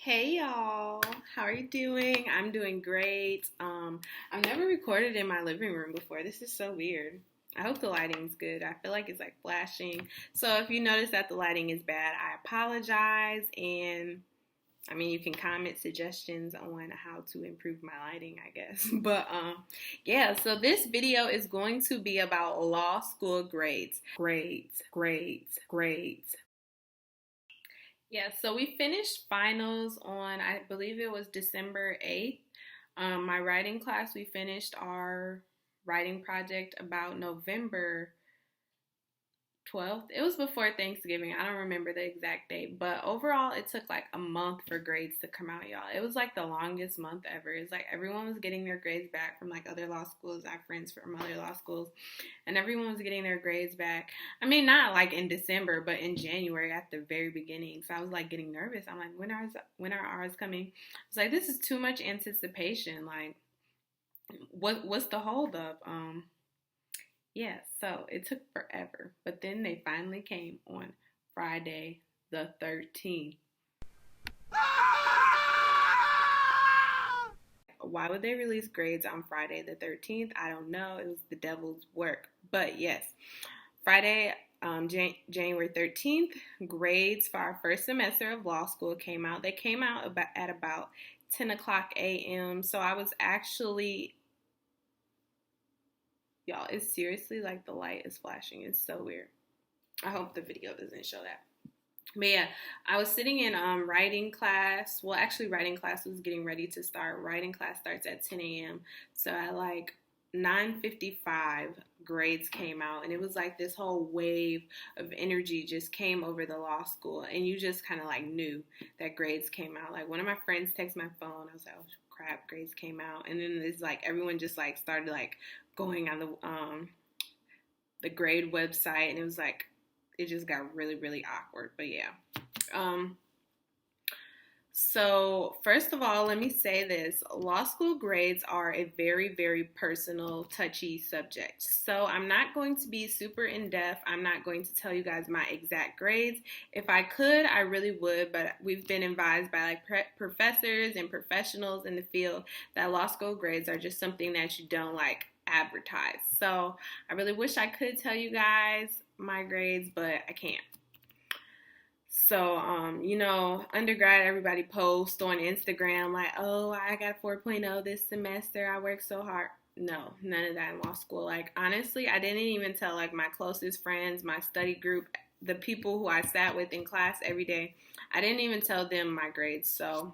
Hey y'all, how are you doing? I'm doing great. I've never recorded in my living room before. This is so weird. I hope the lighting's good. I feel like it's like flashing. So if you notice that the lighting is bad, I apologize. And I mean, you can comment suggestions on how to improve my lighting, I guess. But yeah, so this video is going to be about law school grades. Grades. Yeah, so we finished finals on, I believe it was December 8th. My writing class, we finished our writing project about November 12th. It was before Thanksgiving. I don't remember the exact date, but overall, it took like a month for grades to come out, y'all. It was like the longest month ever. It's like everyone was getting their grades back from like other law schools. I have friends from other law schools, and everyone was getting their grades back. I mean, not like in December, but in January at the very beginning. So I was like getting nervous. I'm like, when are ours coming? It's like this is too much anticipation. Like, what's the holdup? Yeah, so it took forever, but then they finally came on Friday the 13th. Why would they release grades on Friday the 13th? I don't know. It was the devil's work. But yes, Friday, January 13th, grades for our first semester of law school came out. They came out at about 10 o'clock a.m. So I was actually, y'all, it's seriously like the light is flashing. It's so weird. I hope the video doesn't show that. But yeah, I was sitting in writing class. Well, actually, writing class was getting ready to start. Writing class starts at 10 a.m. So at like 9:55, grades came out, and it was like this whole wave of energy just came over the law school, and you just kind of like knew that grades came out. Like one of my friends texted my phone. I was like, oh crap, grades came out, and then it's like everyone just like started like going on the grade website, and it was like it just got really, really awkward. But yeah. So first of all, let me say this. Law school grades are a very, very personal, touchy subject. So I'm not going to be super in-depth. I'm not going to tell you guys my exact grades. If I could, I really would, but we've been advised by like professors and professionals in the field that law school grades are just something that you don't like advertise. So I really wish I could tell you guys my grades, but I can't. So, undergrad, everybody posts on Instagram like, oh, I got 4.0 this semester. I worked so hard. No, none of that in law school. Like, honestly, I didn't even tell like my closest friends, my study group, the people who I sat with in class every day. I didn't even tell them my grades. So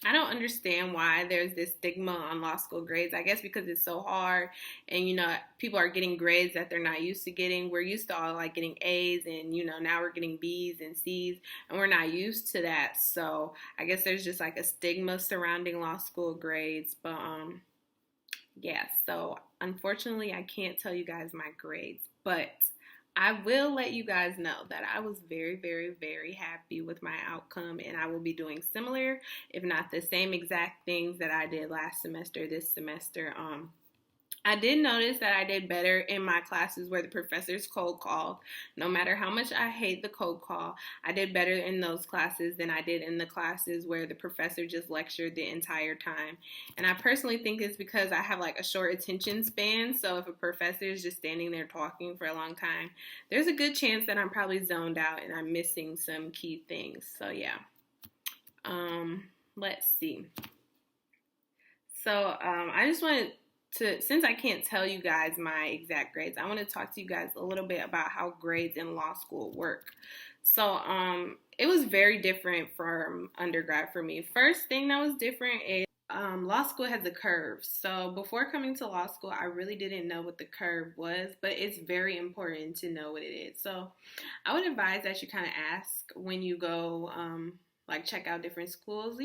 I don't understand why there's this stigma on law school grades. I guess because it's so hard and, people are getting grades that they're not used to getting. We're used to all like getting A's and, now we're getting B's and C's and we're not used to that. So I guess there's just like a stigma surrounding law school grades. But, yeah, so unfortunately I can't tell you guys my grades, but I will let you guys know that I was very, very, very happy with my outcome, and I will be doing similar, if not the same exact things that I did last semester, this semester. I did notice that I did better in my classes where the professors cold called. No matter how much I hate the cold call, I did better in those classes than I did in the classes where the professor just lectured the entire time. And I personally think it's because I have like a short attention span. So if a professor is just standing there talking for a long time, there's a good chance that I'm probably zoned out and I'm missing some key things. So yeah. Let's see. So I just wanted since I can't tell you guys my exact grades, I want to talk to you guys a little bit about how grades in law school work. So it was very different from undergrad for me. First thing that was different is law school has a curve. So before coming to law school, I really didn't know what the curve was, but it's very important to know what it is. So I would advise that you kind of ask when you go like check out different schools.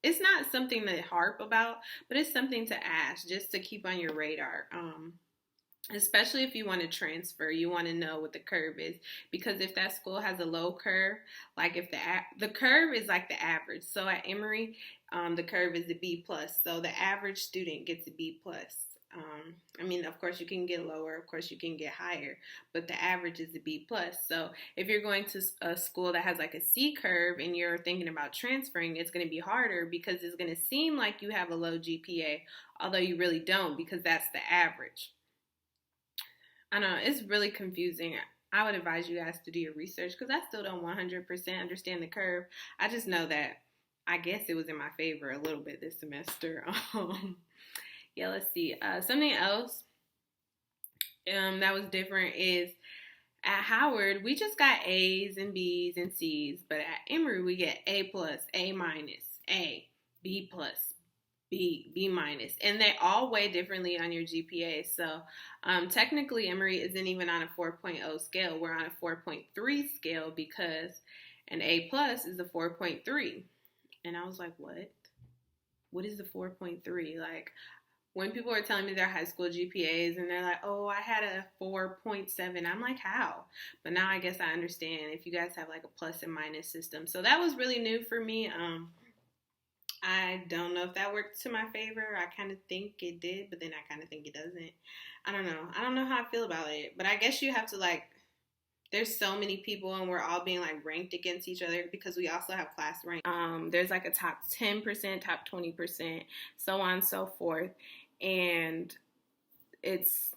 It's not something to harp about, but it's something to ask just to keep on your radar. Especially if you want to transfer, you want to know what the curve is, because if that school has a low curve, like if the curve is like the average. So at Emory, the curve is a B plus. So the average student gets a B plus. I mean, of course, you can get lower. Of course, you can get higher. But the average is a B plus. So if you're going to a school that has like a C curve and you're thinking about transferring, it's going to be harder because it's going to seem like you have a low GPA, although you really don't because that's the average. I don't know. It's really confusing. I would advise you guys to do your research because I still don't 100% understand the curve. I just know that I guess it was in my favor a little bit this semester. Yeah, let's see. Something else that was different is at Howard, we just got A's and B's and C's, but at Emory, we get A plus, A minus, A, B plus, B minus, and they all weigh differently on your GPA. So technically, Emory isn't even on a 4.0 scale. We're on a 4.3 scale because an A plus is a 4.3. And I was like, what? What is the 4.3? Like, when people are telling me their high school GPAs and they're like, oh, I had a 4.7, I'm like, how? But now I guess I understand if you guys have like a plus and minus system. So that was really new for me. I don't know if that worked to my favor. I kind of think it did, but then I kind of think it doesn't. I don't know. I don't know how I feel about it. But I guess you have to like, there's so many people and we're all being like ranked against each other because we also have class rank. There's like a top 10%, top 20%, so on and so forth. And it's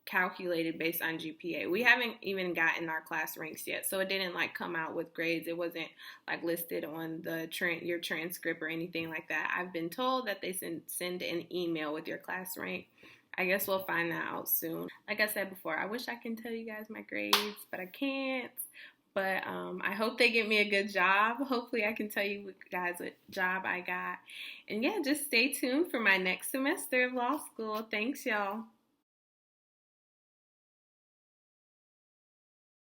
calculated based on GPA. We haven't even gotten our class ranks yet, so it didn't like come out with grades. It wasn't like listed on the your transcript or anything like that. I've been told that they send an email with your class rank. I guess we'll find that out soon. Like I said before, I wish I can tell you guys my grades, but I can't. But I hope they get me a good job. Hopefully I can tell you guys what job I got. And yeah, just stay tuned for my next semester of law school. Thanks, y'all.